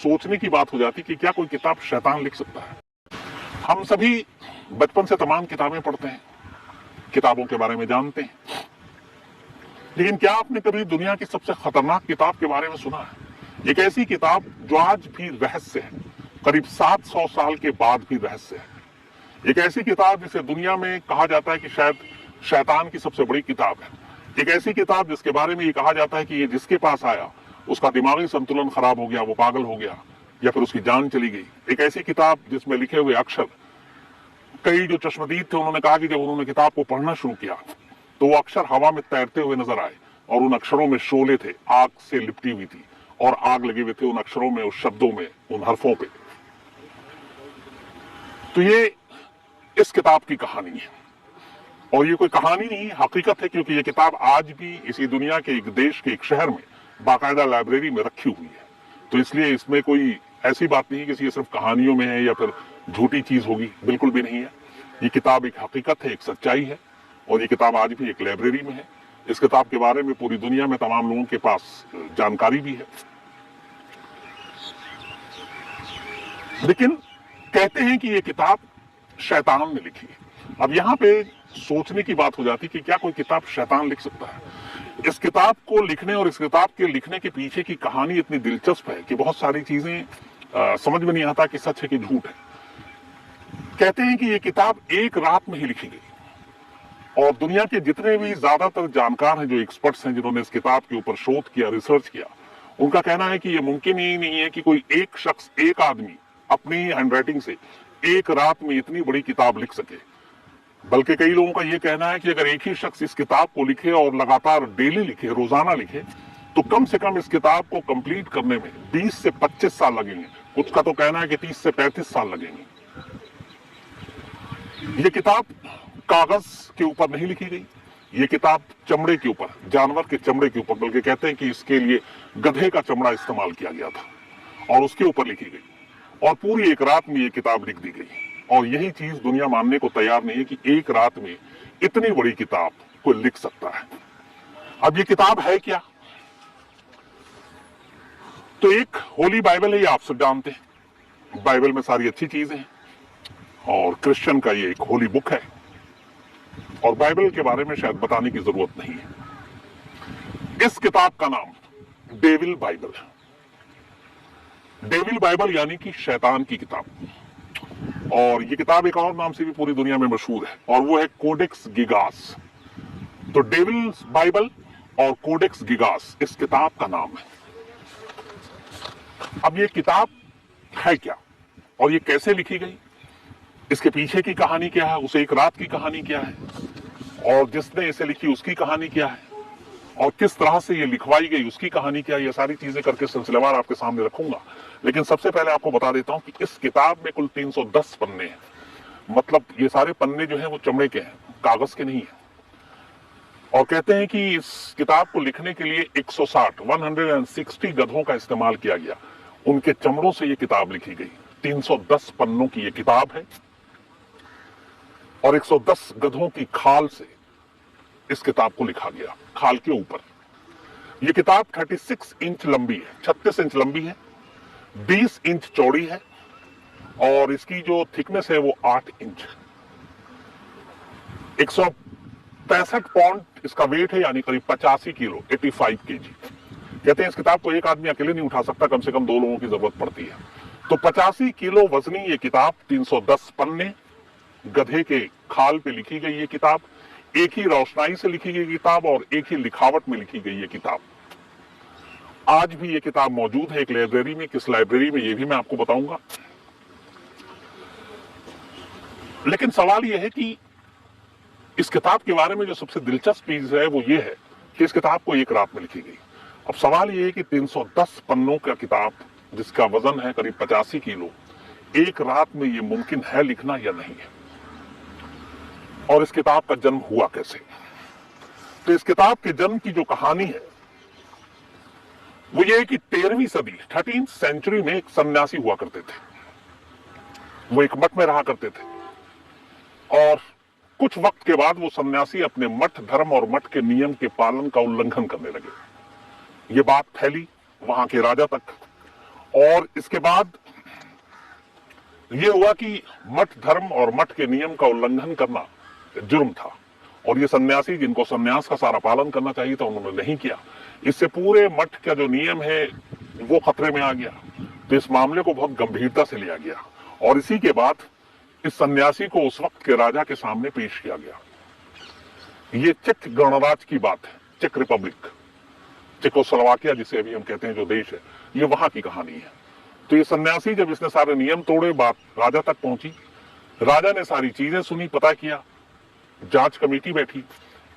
सोचने की बात हो जाती कि क्या कोई किताब शैतान लिख सकता है। हम सभी बचपन से तमाम किताबें पढ़ते हैं, किताबों के बारे में जानते हैं, लेकिन क्या आपने कभी दुनिया की सबसे खतरनाक किताब के बारे में सुना है? एक ऐसी किताब जो आज भी रहस्य है, करीब 700 साल के बाद भी रहस्य है। एक ऐसी किताब जिसे दुनिया में कहा जाता है कि शायद शैतान की सबसे बड़ी किताब है। एक ऐसी किताब जिसके बारे में ये कहा जाता है कि ये जिसके पास आया उसका दिमागी संतुलन खराब हो गया, वो पागल हो गया या फिर उसकी जान चली गई। एक ऐसी किताब जिसमें लिखे हुए अक्षर, कई जो चश्मदीद थे उन्होंने कहा कि जब उन्होंने किताब को पढ़ना शुरू किया तो वो अक्षर हवा में तैरते हुए नजर आए और उन अक्षरों में शोले थे, आग से लिपटी हुई थी और आग लगे हुए थे उन अक्षरों में, उस शब्दों में, उन हरफों पे। तो ये इस किताब की कहानी है और ये कोई कहानी नहीं, हकीकत है, क्योंकि ये किताब आज भी इसी दुनिया के एक देश के एक शहर में बाकायदा लाइब्रेरी में रखी हुई है। तो इसलिए इसमें कोई ऐसी बात नहीं कि ये सिर्फ कहानियों में है या फिर झूठी चीज होगी, बिल्कुल भी नहीं है। ये किताब एक हकीकत है, एक सच्चाई है और ये किताब आज भी एक लाइब्रेरी में है। इस किताब के बारे में पूरी दुनिया में तमाम लोगों के पास जानकारी भी है। लेकिन कहते हैं कि ये किताब शैतान ने लिखी है। अब यहाँ पे सोचने की बात हो जाती कि क्या कोई किताब शैतान लिख सकता है। इस किताब को लिखने और इस किताब के लिखने के पीछे की कहानी इतनी दिलचस्प है कि बहुत सारी चीजें समझ में नहीं आता कि सच है कि झूठ है। कहते हैं कि ये किताब एक रात में ही लिखी गई और दुनिया के जितने भी ज्यादातर जानकार हैं, जो एक्सपर्ट्स हैं, जिन्होंने इस किताब के ऊपर शोध किया, रिसर्च किया, उनका कहना है कि ये मुमकिन ही नहीं है कि कोई एक शख्स, एक आदमी अपनी हैंडराइटिंग से एक रात में इतनी बड़ी किताब लिख सके। बल्कि कई लोगों का यह कहना है कि अगर एक ही शख्स इस किताब को लिखे और लगातार डेली लिखे, रोजाना लिखे, तो कम से कम इस किताब को कंप्लीट करने में 20 से 25 साल लगेंगे। कुछ का तो कहना है कि 30 से 35 साल लगेंगे। यह किताब कागज के ऊपर नहीं लिखी गई, ये किताब चमड़े के ऊपर, जानवर के चमड़े के ऊपर, बल्कि कहते हैं कि इसके लिए गधे का चमड़ा इस्तेमाल किया गया था और उसके ऊपर लिखी गई और पूरी एक रात में ये किताब लिख दी गई। और यही चीज दुनिया मानने को तैयार नहीं है कि एक रात में इतनी बड़ी किताब कोई लिख सकता है। अब ये किताब है क्या? तो एक होली बाइबल है, ये आप सब जानते हैं। बाइबल में सारी अच्छी चीजें हैं और क्रिश्चियन का ये एक होली बुक है और बाइबल के बारे में शायद बताने की जरूरत नहीं है। इस किताब का नाम डेविल बाइबल है। डेविल बाइबल यानी कि शैतान की किताब। और ये किताब एक और नाम से भी पूरी दुनिया में मशहूर है और वो है कोडेक्स गिगास। तो डेविल बाइबल और कोडेक्स गिगास इस किताब का नाम है। अब ये किताब है क्या और ये कैसे लिखी गई, इसके पीछे की कहानी क्या है, उसे एक रात की कहानी क्या है और जिसने इसे लिखी उसकी कहानी क्या है और किस तरह से ये लिखवाई गई उसकी कहानी क्या है, ये सारी चीजें करके सिलसिलेवार आपके सामने रखूंगा। लेकिन सबसे पहले आपको बता देता हूं कि इस किताब में कुल 310 पन्ने हैं। मतलब ये सारे पन्ने जो हैं वो चमड़े के हैं, कागज के नहीं है। और कहते हैं कि इस किताब को लिखने के लिए 160 गधों का इस्तेमाल किया गया, उनके चमड़ों से ये किताब लिखी गई। 310 पन्नों की ये किताब है और 110 गधों की खाल से इस किताब को लिखा गया, खाल के ऊपर। यह किताब 36 इंच लंबी है, 36 इंच लंबी है, 20 इंच चौड़ी है और इसकी जो थिकनेस है वो 8 इंच है। 165 पाउंड इसका वेट है, यानी करीब 85 किलो, 85 केजी। कहते हैं इस किताब को एक आदमी अकेले नहीं उठा सकता, कम से कम 2 लोगों की जरूरत पड़ती है। तो 85 किलो वजनी ये किताब, 310 पन्ने, गधे के खाल पे लिखी गई ये किताब, एक ही रोशनाई से लिखी गई किताब और एक ही लिखावट में लिखी गई ये किताब। आज भी ये किताब मौजूद है एक लाइब्रेरी में। किस लाइब्रेरी में ये भी मैं आपको बताऊंगा। लेकिन सवाल यह है कि इस किताब के बारे में जो सबसे दिलचस्प चीज है वो ये है कि इस किताब को एक रात में लिखी गई। अब सवाल यह है कि 310 पन्नों का किताब जिसका वजन है करीब 85 किलो, एक रात में ये मुमकिन है लिखना या नहीं है। और इस किताब का जन्म हुआ कैसे? तो इस किताब के जन्म की जो कहानी है वो ये है कि 13वीं सदी, 13th सेंचुरी में एक सन्यासी हुआ करते थे। वो एक मठ में रहा करते थे और कुछ वक्त के बाद वो सन्यासी अपने मठ धर्म और मठ के नियम के पालन का उल्लंघन करने लगे। ये बात फैली वहां के राजा तक और इसके बाद यह हुआ कि मठ धर्म और मठ के नियम का उल्लंघन करना जुर्म था, और ये सन्यासी जिनको सन्यास का सारा पालन करना चाहिए था उन्होंने नहीं किया। इससे पूरे मठ का जो नियम है वो खतरे में आ गया। तो इस मामले को बहुत गंभीरता से लिया गया और इसी के बाद इस सन्यासी को उस वक्त के राजा के सामने पेश किया गया। ये चेक गणराज्य की बात है, चेक रिपब्लिक, चेकोस्लोवाकिया जिसे अभी हम कहते हैं जो देश है, ये वहां की कहानी है। तो ये सन्यासी जब इसने सारे नियम तोड़े, बात राजा तक पहुंची, राजा ने सारी चीजें सुनी, पता किया, जांच कमेटी बैठी,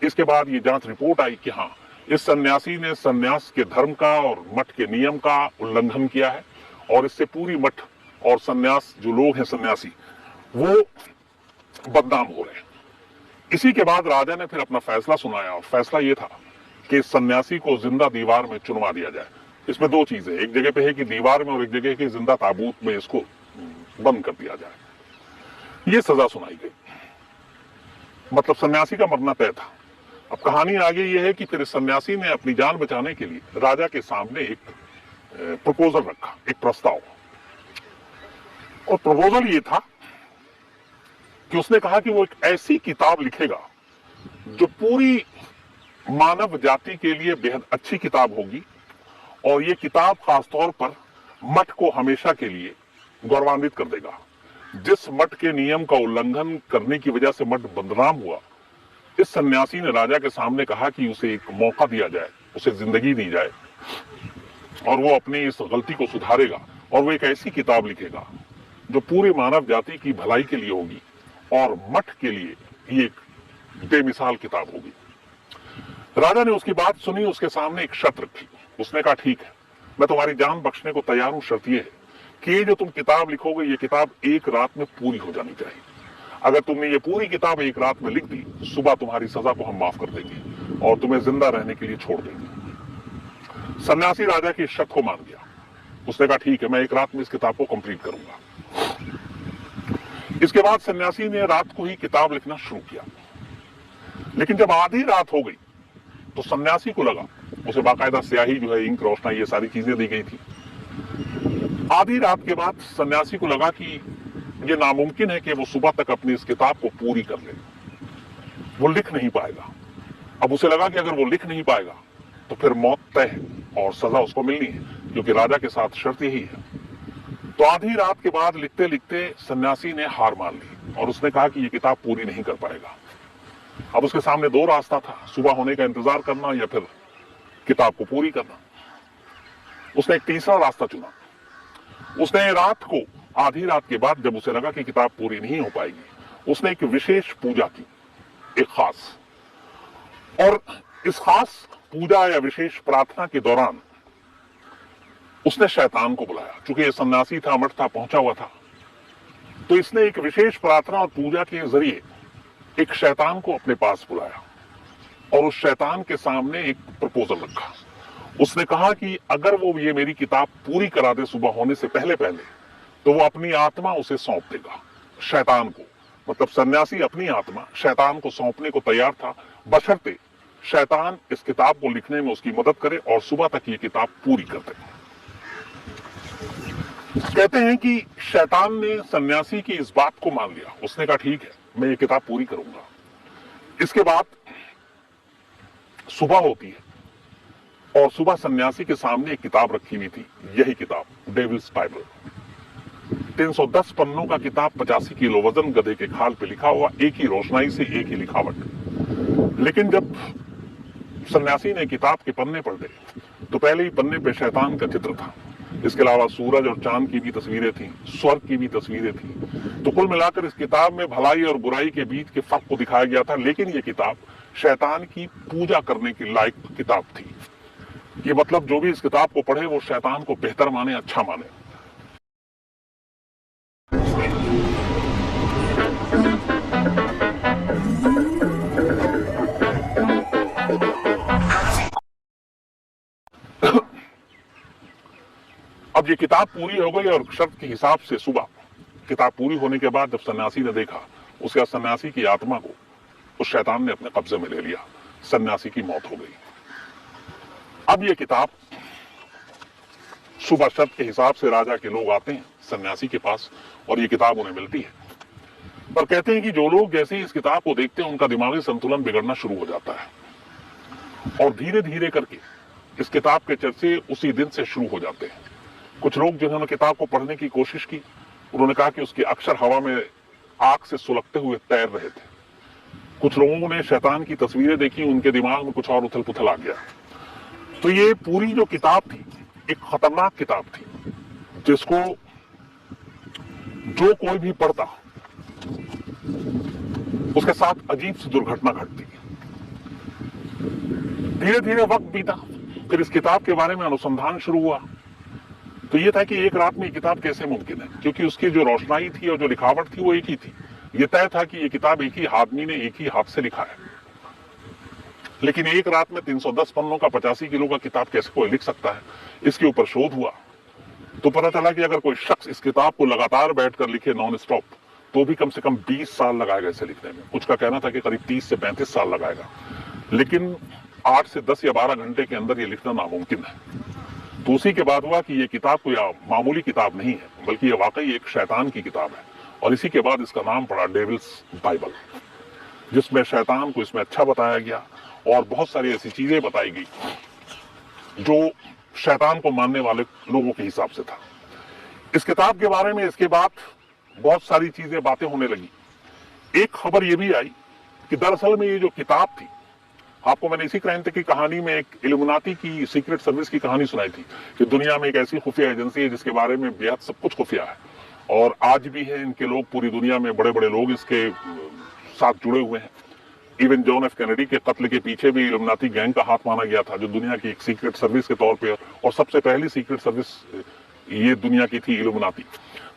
इसके बाद ये जांच रिपोर्ट आई कि हाँ इस सन्यासी ने सन्यास के धर्म का और मठ के नियम का उल्लंघन किया है और इससे पूरी मठ और सन्यास जो लोग हैं सन्यासी वो बदनाम हो रहे हैं। इसी के बाद राजा ने फिर अपना फैसला सुनाया और फैसला ये था कि इस सन्यासी को जिंदा दीवार में चुनवा दिया जाए। इसमें दो चीजें, एक जगह पे है कि दीवार में और एक जगह की जिंदा ताबूत में इसको बंद कर दिया जाए। ये सजा सुनाई गई, मतलब सन्यासी का मरना तय था। अब कहानी आगे ये है कि फिर इस सन्यासी ने अपनी जान बचाने के लिए राजा के सामने एक प्रपोजल रखा, एक प्रस्ताव, और प्रपोजल ये था कि उसने कहा कि वो एक ऐसी किताब लिखेगा जो पूरी मानव जाति के लिए बेहद अच्छी किताब होगी और ये किताब खासतौर पर मठ को हमेशा के लिए गौरवान्वित कर देगा। जिस मठ के नियम का उल्लंघन करने की वजह से मठ बदनाम हुआ, इस सन्यासी ने राजा के सामने कहा कि उसे एक मौका दिया जाए, उसे जिंदगी दी जाए और वो अपनी इस गलती को सुधारेगा और वो एक ऐसी किताब लिखेगा जो पूरी मानव जाति की भलाई के लिए होगी और मठ के लिए ये एक बेमिसाल किताब होगी। राजा ने उसकी बात सुनी, उसके सामने एक शर्त रखी। उसने कहा ठीक है, मैं तुम्हारी जान बख्शने को तैयार हूं, शर्त यह है कि ये जो तुम किताब लिखोगे ये किताब एक रात में पूरी हो जानी चाहिए। अगर तुमने ये पूरी किताब एक रात में लिख दी, सुबह तुम्हारी सजा को हम माफ कर देंगे और तुम्हें जिंदा रहने के लिए छोड़ देंगे। सन्यासी राजा की शर्त को मान गया। उसने कहा ठीक है, मैं एक रात में इस किताब को कंप्लीट करूंगा। इसके बाद सन्यासी ने रात को ही किताब लिखना शुरू किया, लेकिन जब आधी रात हो गई तो सन्यासी को लगा, उसे बाकायदा स्याही जो है, इंक, रोशनाई, ये सारी चीजें दी गई थी। आधी रात के बाद सन्यासी को लगा कि ये नामुमकिन है कि वो सुबह तक अपनी इस किताब को पूरी कर ले, वो लिख नहीं पाएगा। अब उसे लगा कि अगर वो लिख नहीं पाएगा तो फिर मौत तय है और सजा उसको मिलनी है, क्योंकि राजा के साथ शर्त यही है। तो आधी रात के बाद लिखते लिखते सन्यासी ने हार मान ली और उसने कहा कि ये किताब पूरी नहीं कर पाएगा। अब उसके सामने दो रास्ता था, सुबह होने का इंतजार करना या फिर किताब को पूरी करना। उसने एक तीसरा रास्ता चुना। उसने रात को, आधी रात के बाद जब उसे लगा कि किताब पूरी नहीं हो पाएगी, उसने एक विशेष पूजा की, एक खास, और इस खास पूजा या विशेष प्रार्थना के दौरान उसने शैतान को बुलाया। चूंकि ये सन्यासी था, मठ था, पहुंचा हुआ था, तो इसने एक विशेष प्रार्थना और पूजा के जरिए एक शैतान को अपने पास बुलाया और उस शैतान के सामने एक प्रपोजल रखा। उसने कहा कि अगर वो ये मेरी किताब पूरी करा दे सुबह होने से पहले पहले, तो वो अपनी आत्मा उसे सौंप देगा शैतान को। मतलब सन्यासी अपनी आत्मा शैतान को सौंपने को तैयार था, बशर्ते शैतान इस किताब को लिखने में उसकी मदद करे और सुबह तक ये किताब पूरी कर दे। कहते हैं कि शैतान ने सन्यासी की इस बात को मान लिया। उसने कहा ठीक है, मैं ये किताब पूरी करूंगा। इसके बाद सुबह होती है और सुबह सन्यासी के सामने एक किताब रखी हुई थी, यही किताब, डेविल्स बाइबल। 310 पन्नों का किताब, 85 किलो वजन, गधे के खाल पे लिखा हुआ, एक ही रोशनाई से एक ही लिखावट। लेकिन जब सन्यासी ने किताब के पन्ने पढ़े तो पहले ही पन्ने पे शैतान का चित्र था। इसके अलावा सूरज और चांद की भी तस्वीरें थी, स्वर्ग की भी तस्वीरें थी। तो कुल मिलाकर इस किताब में भलाई और बुराई के बीच के फर्क को दिखाया गया था। लेकिन ये किताब शैतान की पूजा करने की लायक किताब थी। ये मतलब जो भी इस किताब को पढ़े वो शैतान को बेहतर माने, अच्छा माने। अब ये किताब पूरी हो गई और शर्त के हिसाब से सुबह किताब पूरी होने के बाद जब सन्यासी ने देखा, उसके बाद सन्यासी की आत्मा को उस शैतान ने अपने कब्जे में ले लिया। सन्यासी की मौत हो गई। अब ये किताब सुबह शर्त के हिसाब से राजा के लोग आते हैं सन्यासी के पास और ये किताब उन्हें मिलती है। पर कहते हैं कि जो लोग जैसे ही इस किताब को देखते हैं उनका दिमागी संतुलन बिगड़ना शुरू हो जाता है और धीरे धीरे करके इस किताब के चर्चे उसी दिन से शुरू हो जाते हैं। कुछ लोग जिन्होंने किताब को पढ़ने की कोशिश की उन्होंने कहा कि उसके अक्षर हवा में आग से सुलगते हुए तैर रहे थे। कुछ लोगों ने शैतान की तस्वीरें देखी, उनके दिमाग में कुछ और उथल पुथल आ गया। तो ये पूरी जो किताब थी एक खतरनाक किताब थी जिसको जो कोई भी पढ़ता उसके साथ अजीब सी दुर्घटना घटती। धीरे धीरे वक्त बीता, फिर इस किताब के बारे में अनुसंधान शुरू हुआ। तो ये था कि एक रात में ये किताब कैसे मुमकिन है, क्योंकि उसकी जो रोशनाई थी और जो लिखावट थी वो एक ही थी। ये तय था कि ये किताब एक ही आदमी ने एक ही हाथ से लिखा है। लेकिन एक रात में 310 पन्नों का 85 किलो का किताब कैसे कोई लिख सकता है, इसके ऊपर शोध हुआ। तो पता चला कि अगर कोई शख्स इस किताब को लगातार बैठकर लिखे नॉन स्टॉप तो भी कम से कम 20 साल लगाएगा इसे लिखने में। कुछ का कहना था कि करीब 30 से 35 साल लगाएगा, लेकिन 8 से 10 या 12 घंटे के अंदर ये लिखना नामुमकिन है। तो उसी के बाद हुआ कि ये किताब कोई मामूली किताब नहीं है, बल्कि ये वाकई एक शैतान की किताब है। और इसी के बाद इसका नाम पड़ा डेविल्स बाइबल, जिसमें शैतान को इसमें अच्छा बताया गया और बहुत सारी ऐसी चीजें बताई गई जो शैतान को मानने वाले लोगों के हिसाब से था। इस किताब के बारे में इसके बाद बहुत सारी चीजें बातें होने लगी। एक खबर यह भी आई कि दरअसल में ये जो किताब थी, आपको मैंने इसी क्रांति की कहानी में एक इल्यूमिनाटी की सीक्रेट सर्विस की कहानी सुनाई थी कि दुनिया में एक ऐसी खुफिया एजेंसी है जिसके बारे में बेहद सब कुछ खुफिया है और आज भी है। इनके लोग पूरी दुनिया में बड़े बड़े लोग इसके साथ जुड़े हुए हैं। इवन जॉन एफ कैनेडी के कत्ल के पीछे भी इल्यूमिनाटी गैंग का हाथ माना गया था, जो दुनिया की एक सीक्रेट सर्विस के तौर पे, और सबसे पहली सीक्रेट सर्विस ये दुनिया की थी इल्यूमिनाटी।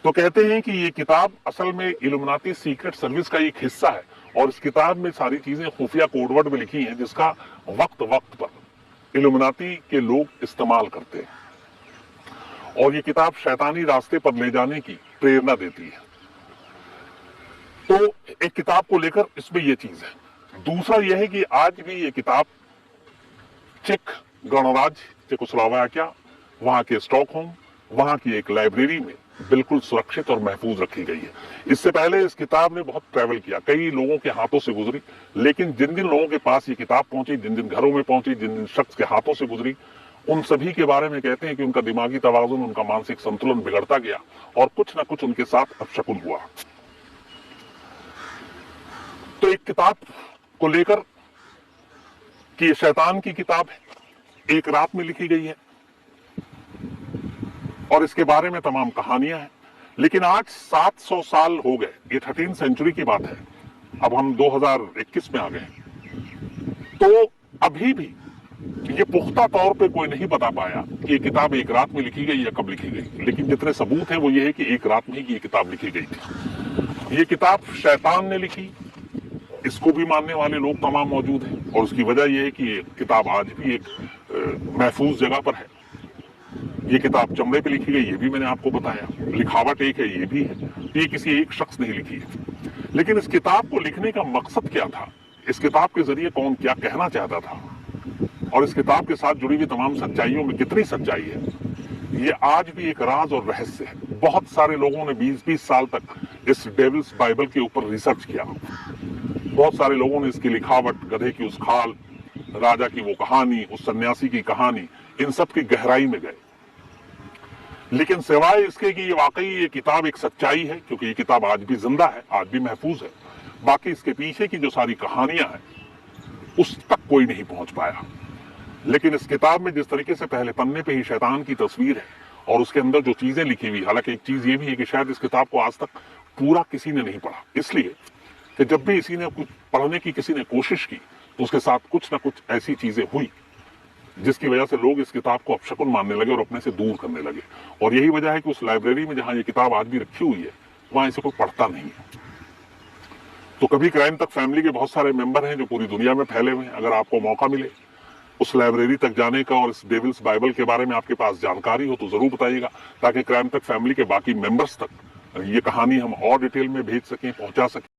तो कहते हैं कि ये किताब असल में इल्यूमिनाटी सीक्रेट सर्विस का एक हिस्सा है और इस किताब में सारी चीजें खुफिया कोडवर्ड में लिखी हैं जिसका वक्त वक्त पर इल्यूमिनाटी के लोग इस्तेमाल करते हैं और ये किताब शैतानी रास्ते पर ले जाने की प्रेरणा देती है। तो एक किताब को लेकर इसमें यह चीज है। दूसरा यह है कि आज भी ये किताब चेक गणराज्य चेकोस्लोवाकिया, वहां के स्टॉकहोम, वहां की एक लाइब्रेरी में बिल्कुल सुरक्षित और महफूज रखी गई है। इससे पहले इस किताब ने बहुत ट्रैवल किया, कई लोगों के हाथों से गुजरी, लेकिन जिन जिन लोगों के पास ये किताब पहुंची, जिन जिन घरों में पहुंची, जिन जिन शख्स के हाथों से गुजरी, उन सभी के बारे में कहते हैं कि उनका दिमागी तवाज़ुन, उनका मानसिक संतुलन बिगड़ता गया और कुछ ना कुछ उनके साथ अपशकुन हुआ। तो एक किताब को लेकर कि ये शैतान की किताब है, एक रात में लिखी गई है और इसके बारे में तमाम कहानियां हैं। लेकिन आज 700 साल हो गए, ये 13वीं सेंचुरी की बात है, अब हम 2021 में आ गए, तो अभी भी ये पुख्ता तौर पे कोई नहीं बता पाया कि ये किताब एक रात में लिखी गई या कब लिखी गई। लेकिन जितने सबूत हैं वो ये है कि एक रात में ही ये किताब लिखी गई थी। ये किताब शैतान ने लिखी, इसको भी मानने वाले लोग तमाम मौजूद हैं और उसकी वजह यह है कि ये किताब आज भी एक महफूज जगह पर है। ये किताब चमड़े पे लिखी गई, ये भी मैंने आपको बताया, लिखावट एक है, ये भी है, ये किसी एक शख्स ने लिखी है। लेकिन इस किताब को लिखने का मकसद क्या था, इस किताब के जरिए कौन क्या कहना चाहता था और इस किताब के साथ जुड़ी हुई तमाम सच्चाइयों में कितनी सच्चाई है, ये आज भी एक राज और रहस्य है। बहुत सारे लोगों ने 20-20 साल तक इस डेविल्स बाइबल के ऊपर रिसर्च किया। बहुत सारे लोगों ने इसकी लिखावट, गधे की उस खाल, राजा की वो कहानी, उस सन्यासी की कहानी, इन सब की गहराई में गए। लेकिन सिवाय इसके कि ये वाकई ये किताब एक सच्चाई है, क्योंकि ये किताब आज भी जिंदा है, आज भी महफूज है, बाकी इसके पीछे की जो सारी कहानियां हैं उस तक कोई नहीं पहुंच पाया। लेकिन इस किताब में जिस तरीके से पहले पन्ने पे ही शैतान की तस्वीर है और उसके अंदर जो चीजें लिखी हुई, हालांकि एक चीज ये भी है कि शायद इस किताब को आज तक पूरा किसी ने नहीं पढ़ा, इसलिए कि जब भी इसी ने कुछ पढ़ने की किसी ने कोशिश की तो उसके साथ कुछ ना कुछ ऐसी चीजें हुई जिसकी वजह से लोग इस किताब को अपशकुन मानने लगे और अपने से दूर करने लगे। और यही वजह है कि उस लाइब्रेरी में जहां ये किताब आज भी रखी हुई है वहां इसे कोई पढ़ता नहीं है। तो कभी क्राइम तक फैमिली के बहुत सारे मेंबर हैं जो पूरी दुनिया में फैले हुए हैं। अगर आपको मौका मिले उस लाइब्रेरी तक जाने का और इस डेविल्स बाइबल के बारे में आपके पास जानकारी हो तो जरूर बताइएगा, ताकि क्राइम तक फैमिली के बाकी मेंबर्स तक ये कहानी हम और डिटेल में भेज सकें, पहुंचा सकें।